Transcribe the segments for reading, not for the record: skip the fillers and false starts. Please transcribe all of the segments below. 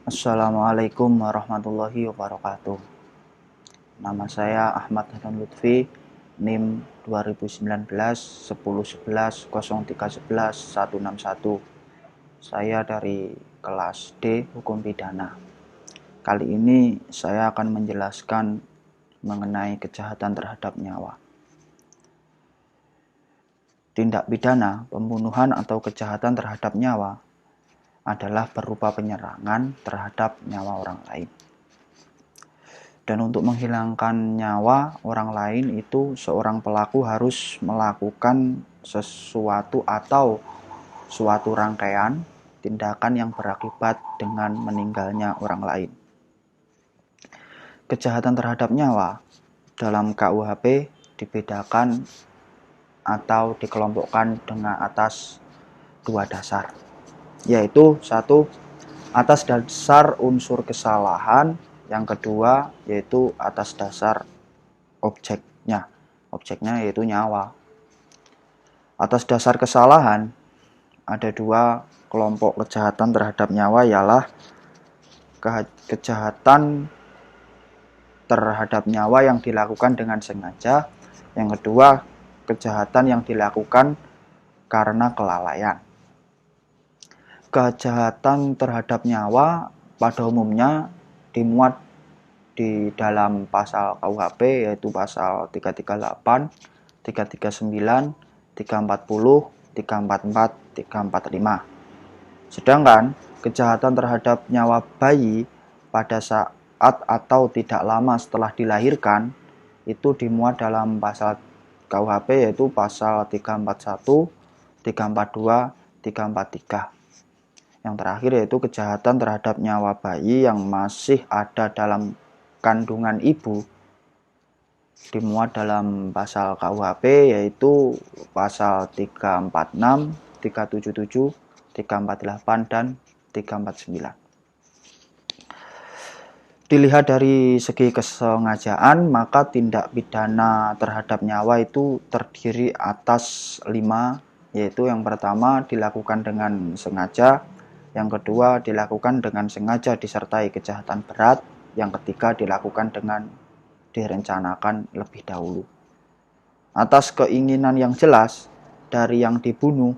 Assalamualaikum warahmatullahi wabarakatuh. Nama saya Ahmad Hanan Lutfi, NIM 2019 10 11 03 11 161. Saya dari kelas D Hukum Pidana. Kali ini saya akan menjelaskan mengenai kejahatan terhadap nyawa. Tindak pidana pembunuhan atau kejahatan terhadap nyawa adalah berupa penyerangan terhadap nyawa orang lain. Dan untuk menghilangkan nyawa orang lain itu seorang pelaku harus melakukan sesuatu atau suatu rangkaian tindakan yang berakibat dengan meninggalnya orang lain. Kejahatan terhadap nyawa dalam KUHP dibedakan atau dikelompokkan dengan atas dua dasar, yaitu satu, atas dasar unsur kesalahan, yang kedua yaitu atas dasar objeknya yaitu nyawa. Atas dasar kesalahan ada dua kelompok kejahatan terhadap nyawa, ialah kejahatan terhadap nyawa yang dilakukan dengan sengaja, yang kedua kejahatan yang dilakukan karena kelalaian. Kejahatan terhadap nyawa pada umumnya dimuat di dalam pasal KUHP, yaitu pasal 338, 339, 340, 344, 345. Sedangkan kejahatan terhadap nyawa bayi pada saat atau tidak lama setelah dilahirkan itu dimuat dalam pasal KUHP, yaitu pasal 341, 342, 343. Yang terakhir yaitu kejahatan terhadap nyawa bayi yang masih ada dalam kandungan ibu, dimuat dalam pasal KUHP, yaitu pasal 346, 377, 348, dan 349. Dilihat dari segi kesengajaan, maka tindak pidana terhadap nyawa itu terdiri atas 5, yaitu yang pertama dilakukan dengan sengaja, yang kedua dilakukan dengan sengaja disertai kejahatan berat, yang ketiga dilakukan dengan direncanakan lebih dahulu. Atas keinginan yang jelas dari yang dibunuh,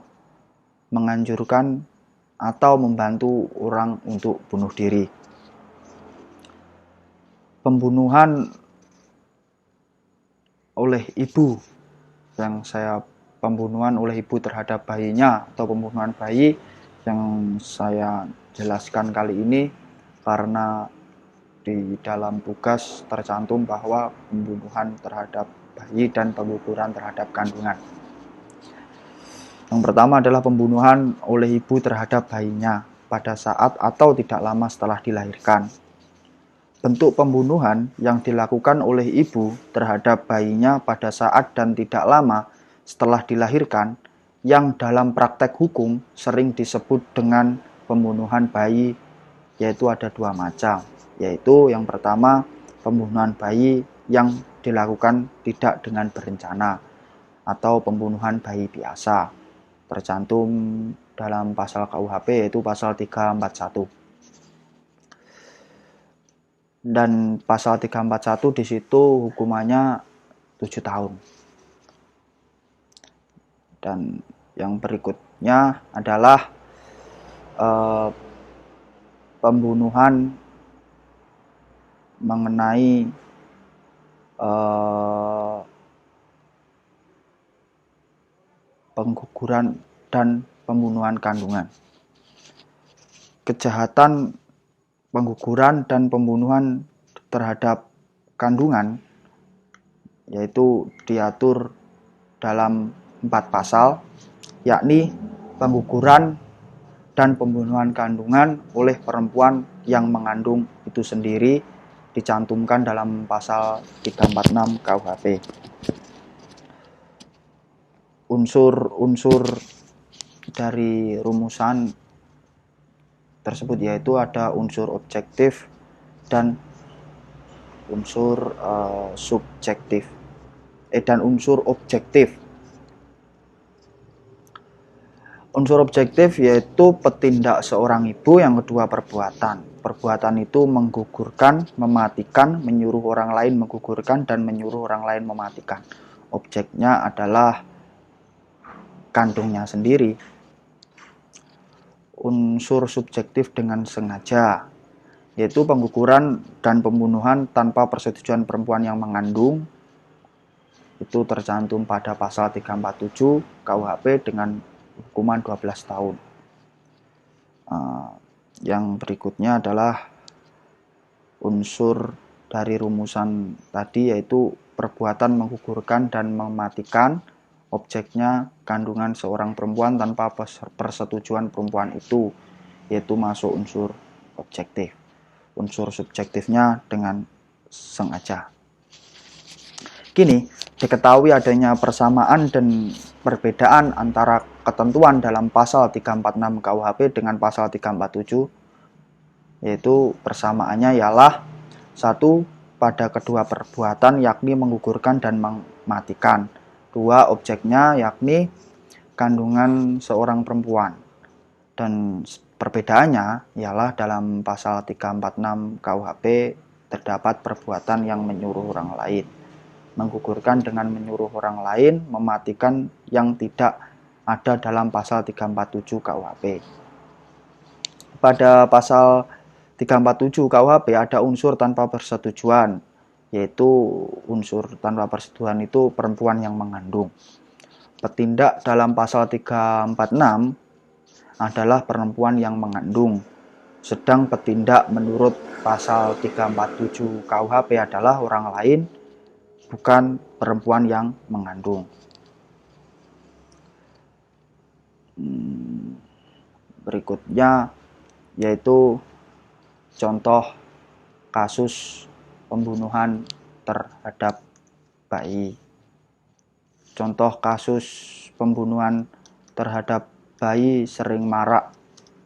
menganjurkan atau membantu orang untuk bunuh diri. Pembunuhan oleh ibu, pembunuhan oleh ibu terhadap bayinya atau pembunuhan bayi yang saya jelaskan kali ini karena di dalam tugas tercantum bahwa pembunuhan terhadap bayi dan pengguguran terhadap kandungan. Yang pertama adalah pembunuhan oleh ibu terhadap bayinya pada saat atau tidak lama setelah dilahirkan. Bentuk pembunuhan yang dilakukan oleh ibu terhadap bayinya pada saat dan tidak lama setelah dilahirkan, yang dalam praktek hukum sering disebut dengan pembunuhan bayi, yaitu ada dua macam, yaitu yang pertama pembunuhan bayi yang dilakukan tidak dengan berencana atau pembunuhan bayi biasa, tercantum dalam pasal KUHP, yaitu pasal 341. Dan pasal 341 di situ hukumannya 7 tahun. Dan yang berikutnya adalah pembunuhan mengenai pengguguran dan pembunuhan kandungan. Kejahatan pengguguran dan pembunuhan terhadap kandungan yaitu diatur dalam 4 pasal, yakni pengguguran dan pembunuhan kandungan oleh perempuan yang mengandung itu sendiri dicantumkan dalam pasal 346 KUHP. Unsur-unsur dari rumusan tersebut yaitu ada unsur objektif dan unsur subjektif dan unsur objektif. Unsur objektif yaitu petindak seorang ibu, yang kedua perbuatan. Perbuatan itu menggugurkan, mematikan, menyuruh orang lain menggugurkan, dan menyuruh orang lain mematikan. Objeknya adalah kandungnya sendiri. Unsur subjektif dengan sengaja, yaitu pengguguran dan pembunuhan tanpa persetujuan perempuan yang mengandung. Itu tercantum pada pasal 347 KUHP dengan hukuman 12 tahun. Yang berikutnya adalah unsur dari rumusan tadi, yaitu perbuatan menggugurkan dan mematikan. Objeknya kandungan seorang perempuan tanpa persetujuan perempuan itu, yaitu masuk unsur objektif. Unsur subjektifnya dengan sengaja. Kini, diketahui adanya persamaan dan perbedaan antara ketentuan dalam pasal 346 KUHP dengan pasal 347, yaitu persamaannya ialah: satu, pada kedua perbuatan, yakni menggugurkan dan mematikan. Dua, objeknya yakni kandungan seorang perempuan. Dan perbedaannya ialah dalam pasal 346 KUHP terdapat perbuatan yang menyuruh orang lain. Menggugurkan dengan menyuruh orang lain, mematikan yang tidak ada dalam pasal 347 KUHP. Pada pasal 347 KUHP ada unsur tanpa persetujuan, yaitu unsur tanpa persetujuan itu perempuan yang mengandung. Petindak dalam pasal 346 adalah perempuan yang mengandung, sedang petindak menurut pasal 347 KUHP adalah orang lain, bukan perempuan yang mengandung. Berikutnya yaitu contoh kasus pembunuhan terhadap bayi. Contoh kasus pembunuhan terhadap bayi sering marak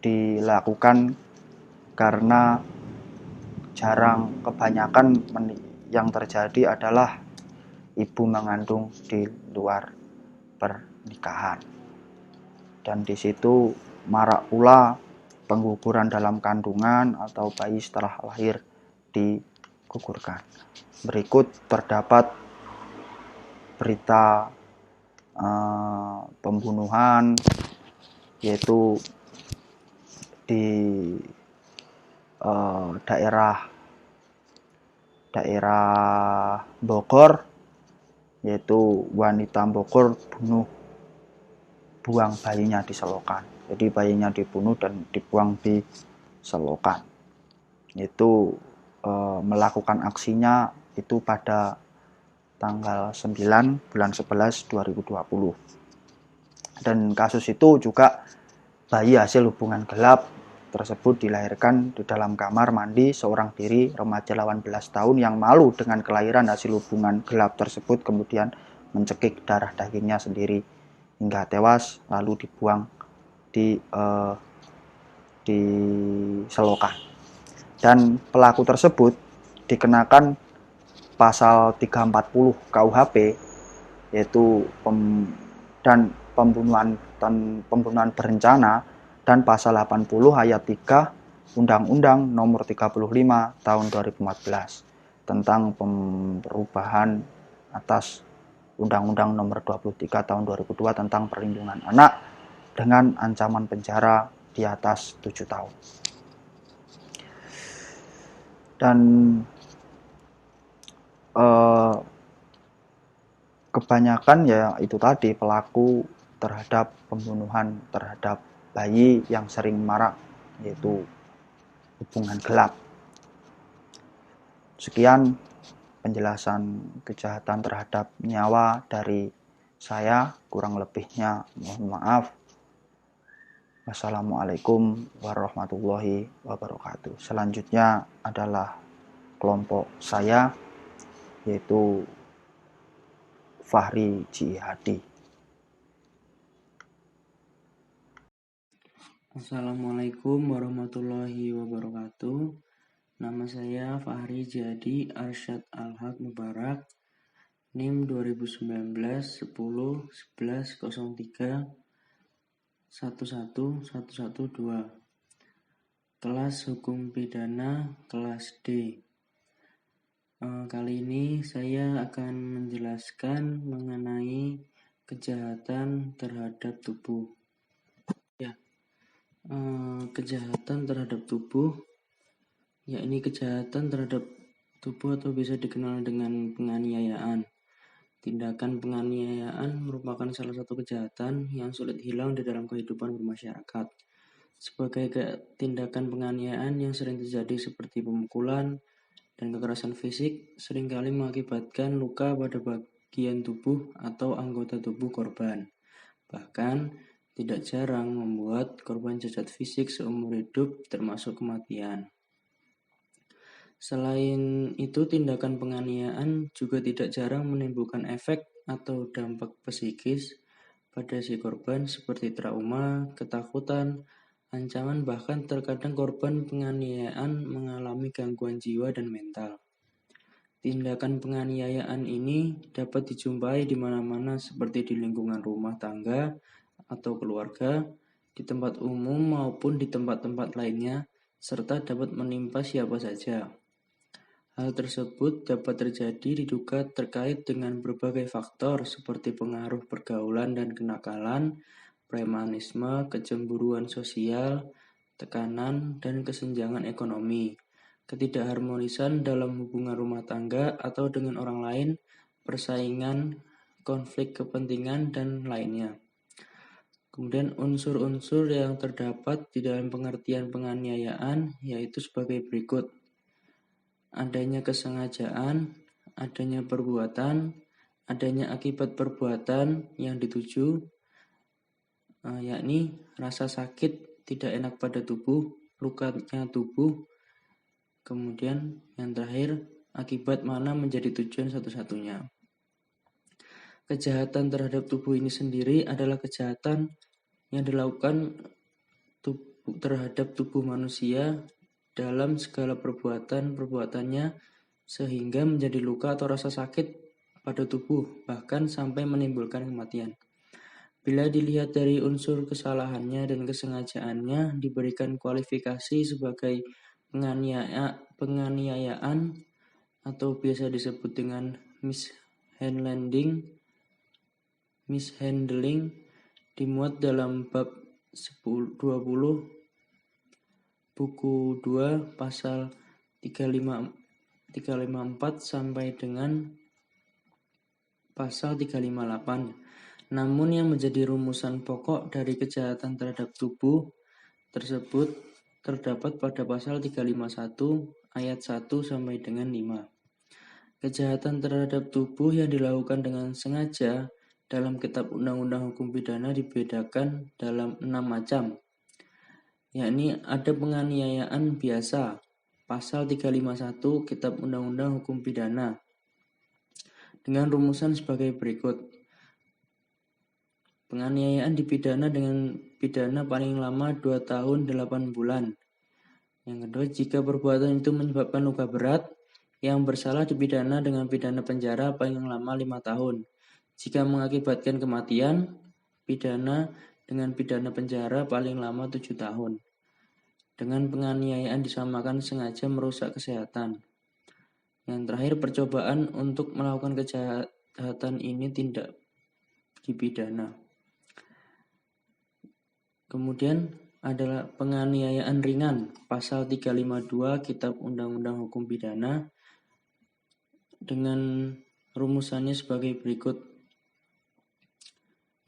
dilakukan karena kebanyakan yang terjadi adalah ibu mengandung di luar pernikahan. Dan di situ marak pula pengguguran dalam kandungan atau bayi setelah lahir digugurkan. Berikut terdapat berita pembunuhan, yaitu di daerah Bogor, yaitu wanita Bogor buang bayinya di selokan. Jadi bayinya dibunuh dan dibuang di selokan. Itu melakukan aksinya itu pada tanggal 9 bulan 11 2020. Dan kasus itu juga bayi hasil hubungan gelap tersebut dilahirkan di dalam kamar mandi seorang diri remaja 18 tahun yang malu dengan kelahiran hasil hubungan gelap tersebut, kemudian mencekik darah dagingnya sendiri hingga tewas lalu dibuang di selokan. Dan pelaku tersebut dikenakan pasal 340 KUHP, yaitu pembunuhan berencana, dan pasal 80 ayat 3 Undang-Undang Nomor 35 Tahun 2014 tentang perubahan atas Undang-Undang Nomor 23 Tahun 2002 tentang perlindungan anak dengan ancaman penjara di atas 7 tahun. Dan kebanyakan ya itu tadi pelaku terhadap pembunuhan terhadap bayi yang sering marak, yaitu hubungan gelap. Sekian penjelasan kejahatan terhadap nyawa dari saya, kurang lebihnya mohon maaf. Wassalamualaikum warahmatullahi wabarakatuh. Selanjutnya adalah kelompok saya, yaitu Fahri Jihadi. Assalamualaikum warahmatullahi wabarakatuh. Nama saya Fahri Jihadi Arsyad Alhaq Mubarak, NIM 2019 10 11 03 11112. Kelas Hukum Pidana kelas D. Kali ini saya akan menjelaskan mengenai kejahatan terhadap tubuh. Kejahatan terhadap tubuh, yakni kejahatan terhadap tubuh atau bisa dikenal dengan penganiayaan. Tindakan penganiayaan merupakan salah satu kejahatan yang sulit hilang di dalam kehidupan bermasyarakat. Sebagai tindakan penganiayaan yang sering terjadi seperti pemukulan dan kekerasan fisik, seringkali mengakibatkan luka pada bagian tubuh atau anggota tubuh korban. Bahkan, tidak jarang membuat korban cacat fisik seumur hidup termasuk kematian. Selain itu, tindakan penganiayaan juga tidak jarang menimbulkan efek atau dampak psikis pada si korban seperti trauma, ketakutan, ancaman, bahkan terkadang korban penganiayaan mengalami gangguan jiwa dan mental. Tindakan penganiayaan ini dapat dijumpai di mana-mana seperti di lingkungan rumah tangga atau keluarga, di tempat umum maupun di tempat-tempat lainnya, serta dapat menimpa siapa saja. Hal tersebut dapat terjadi diduga terkait dengan berbagai faktor seperti pengaruh pergaulan dan kenakalan, premanisme, kecemburuan sosial, tekanan, dan kesenjangan ekonomi, ketidakharmonisan dalam hubungan rumah tangga atau dengan orang lain, persaingan, konflik kepentingan, dan lainnya. Kemudian unsur-unsur yang terdapat di dalam pengertian penganiayaan yaitu sebagai berikut. Adanya kesengajaan, adanya perbuatan, adanya akibat perbuatan yang dituju, yakni rasa sakit tidak enak pada tubuh, lukanya tubuh, kemudian yang terakhir akibat mana menjadi tujuan satu-satunya. Kejahatan terhadap tubuh ini sendiri adalah kejahatan yang dilakukan terhadap tubuh manusia dalam segala perbuatannya sehingga menjadi luka atau rasa sakit pada tubuh, bahkan sampai menimbulkan kematian. Bila dilihat dari unsur kesalahannya dan kesengajaannya, diberikan kualifikasi sebagai penganiayaan atau biasa disebut dengan mishandling, dimuat dalam bab 20 buku 2 pasal 354 sampai dengan pasal 358. Namun yang menjadi rumusan pokok dari kejahatan terhadap tubuh tersebut terdapat pada pasal 351 ayat 1 sampai dengan 5. Kejahatan terhadap tubuh yang dilakukan dengan sengaja dalam Kitab Undang-Undang Hukum Pidana dibedakan dalam 6 macam, yakni ada penganiayaan biasa, pasal 351 Kitab Undang-Undang Hukum Pidana, dengan rumusan sebagai berikut. Penganiayaan dipidana dengan pidana paling lama 2 tahun 8 bulan. Yang kedua, jika perbuatan itu menyebabkan luka berat, yang bersalah dipidana dengan pidana penjara paling lama 5 tahun. Jika mengakibatkan kematian, pidana dengan pidana penjara paling lama 7 tahun. Dengan penganiayaan disamakan sengaja merusak kesehatan. Yang terakhir, percobaan untuk melakukan kejahatan ini tidak dipidana. Kemudian adalah penganiayaan ringan, pasal 352 Kitab Undang-Undang Hukum Pidana, dengan rumusannya sebagai berikut.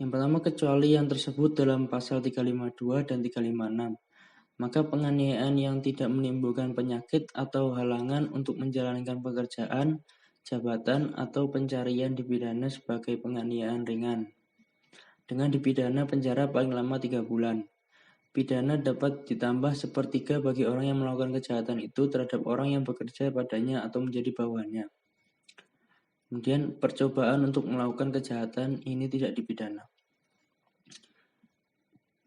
Yang pertama, kecuali yang tersebut dalam pasal 352 dan 356, maka penganiayaan yang tidak menimbulkan penyakit atau halangan untuk menjalankan pekerjaan, jabatan, atau pencarian dipidana sebagai penganiayaan ringan, dengan dipidana penjara paling lama 3 bulan. Pidana dapat ditambah sepertiga bagi orang yang melakukan kejahatan itu terhadap orang yang bekerja padanya atau menjadi bawahannya. Kemudian percobaan untuk melakukan kejahatan ini tidak dipidana.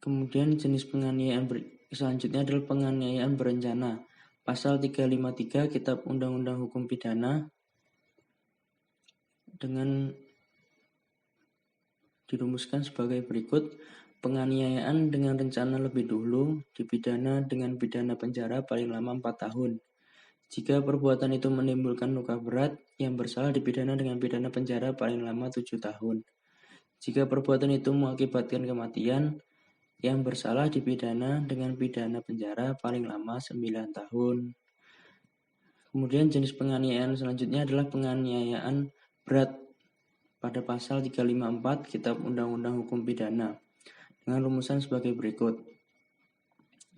Kemudian jenis penganiayaan selanjutnya adalah penganiayaan berencana. Pasal 353 Kitab Undang-Undang Hukum Pidana dengan dirumuskan sebagai berikut. penganiayaan dengan rencana lebih dulu dipidana dengan pidana penjara paling lama 4 tahun. Jika perbuatan itu menimbulkan luka berat, yang bersalah dipidana dengan pidana penjara paling lama 7 tahun. Jika perbuatan itu mengakibatkan kematian, yang bersalah dipidana dengan pidana penjara paling lama 9 tahun. Kemudian jenis penganiayaan selanjutnya adalah penganiayaan berat pada pasal 354 Kitab Undang-Undang Hukum Pidana dengan rumusan sebagai berikut.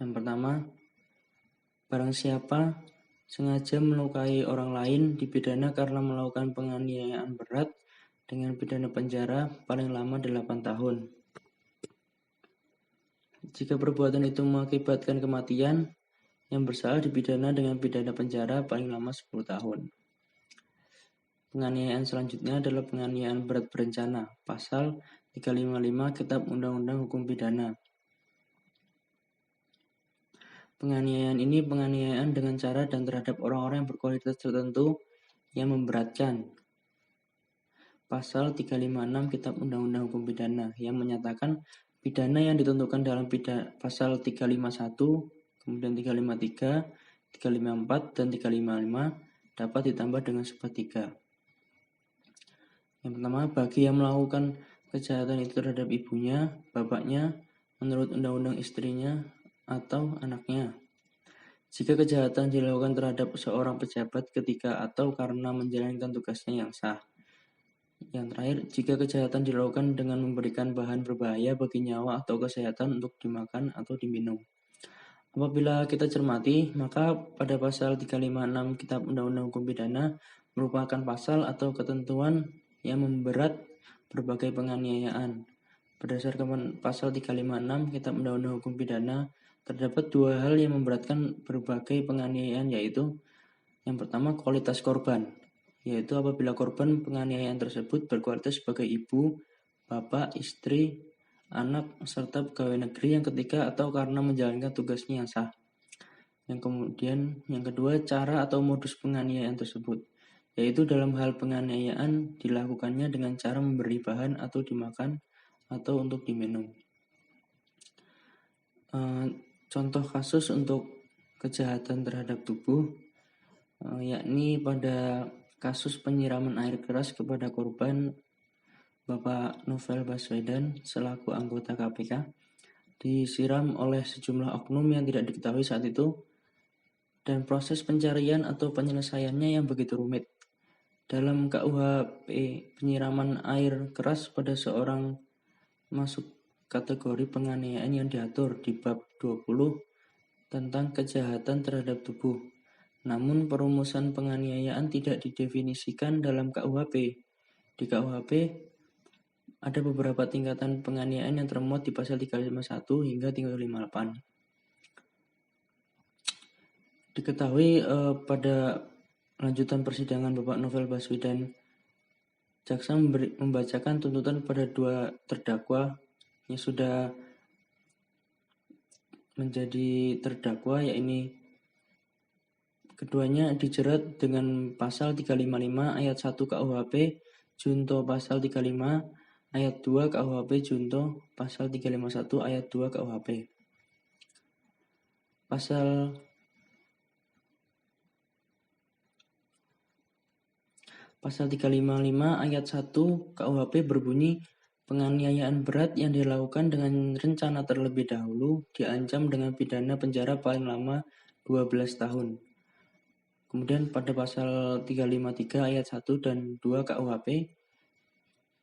Yang pertama, barang siapa sengaja melukai orang lain dipidana karena melakukan penganiayaan berat dengan pidana penjara paling lama 8 tahun. Jika perbuatan itu mengakibatkan kematian, yang bersalah dipidana dengan pidana penjara paling lama 10 tahun. Penganiayaan selanjutnya adalah penganiayaan berat berencana, pasal 355 Kitab Undang-Undang Hukum Pidana. Penganiayaan ini penganiayaan dengan cara dan terhadap orang-orang yang berkualitas tertentu yang memberatkan. Pasal 356 Kitab Undang-Undang Hukum Pidana yang menyatakan pidana yang ditentukan dalam pasal 351, kemudian 353, 354, dan 355 dapat ditambah dengan sepertiga. Yang pertama, bagi yang melakukan kejahatan itu terhadap ibunya, bapaknya, menurut undang-undang istrinya, atau anaknya. Jika kejahatan dilakukan terhadap seorang pejabat ketika atau karena menjalankan tugasnya yang sah. Yang terakhir, jika kejahatan dilakukan dengan memberikan bahan berbahaya bagi nyawa atau kesehatan untuk dimakan atau diminum. Apabila kita cermati, maka pada pasal 356 Kitab Undang-Undang Hukum Pidana merupakan pasal atau ketentuan yang memberat berbagai penganiayaan. Berdasarkan pasal 356 Kitab Undang-Undang Hukum Pidana, terdapat dua hal yang memberatkan berbagai penganiayaan, yaitu yang pertama kualitas korban, yaitu apabila korban penganiayaan tersebut berkualitas sebagai ibu, bapak, istri, anak, serta pegawai negeri yang ketika atau karena menjalankan tugasnya yang sah. Yang kedua, cara atau modus penganiayaan tersebut, yaitu dalam hal penganiayaan dilakukannya dengan cara memberi bahan atau dimakan atau untuk diminum. Contoh kasus untuk kejahatan terhadap tubuh, yakni pada kasus penyiraman air keras kepada korban Bapak Novel Baswedan selaku anggota KPK, disiram oleh sejumlah oknum yang tidak diketahui saat itu, dan proses pencarian atau penyelesaiannya yang begitu rumit. Dalam KUHP, penyiraman air keras pada seorang masuk kategori penganiayaan yang diatur di bab 20 tentang kejahatan terhadap tubuh. Namun perumusan penganiayaan tidak didefinisikan dalam KUHP. Di KUHP ada beberapa tingkatan penganiayaan yang termuat di pasal 351 hingga 358. Diketahui pada lanjutan persidangan Bapak Novel Baswedan, jaksa membacakan tuntutan pada dua terdakwa yang sudah menjadi terdakwa, yakni keduanya dijerat dengan pasal 355 ayat 1 KUHP junto pasal 35 ayat 2 KUHP junto pasal 351 ayat 2 KUHP. Pasal 355 ayat 1 KUHP berbunyi, penganiayaan berat yang dilakukan dengan rencana terlebih dahulu diancam dengan pidana penjara paling lama 12 tahun. Kemudian pada pasal 353 ayat 1 dan 2 KUHP,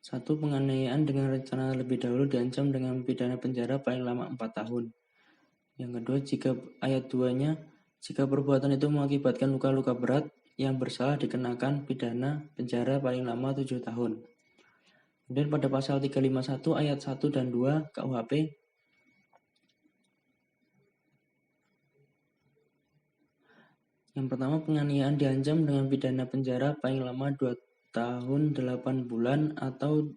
1. Penganiayaan dengan rencana lebih dahulu diancam dengan pidana penjara paling lama 4 tahun. Yang kedua, jika ayat 2-nya, jika perbuatan itu mengakibatkan luka-luka berat, yang bersalah dikenakan pidana penjara paling lama 7 tahun. Kemudian pada pasal 351 ayat 1 dan 2 KUHP, yang pertama, penganiayaan diancam dengan pidana penjara paling lama 2 tahun 8 bulan atau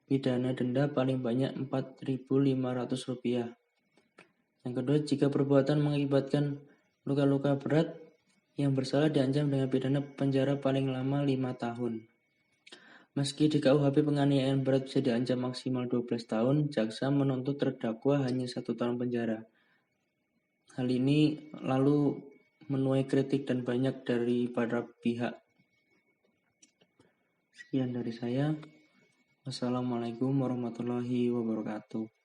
pidana denda paling banyak Rp4.500. Yang kedua, jika perbuatan mengakibatkan luka-luka berat, yang bersalah diancam dengan pidana penjara paling lama 5 tahun. Meski di KUHP penganiayaan berat bisa diancam maksimal 12 tahun, jaksa menuntut terdakwa hanya 1 tahun penjara. Hal ini lalu menuai kritik dan banyak dari para pihak. Sekian dari saya. Wassalamualaikum warahmatullahi wabarakatuh.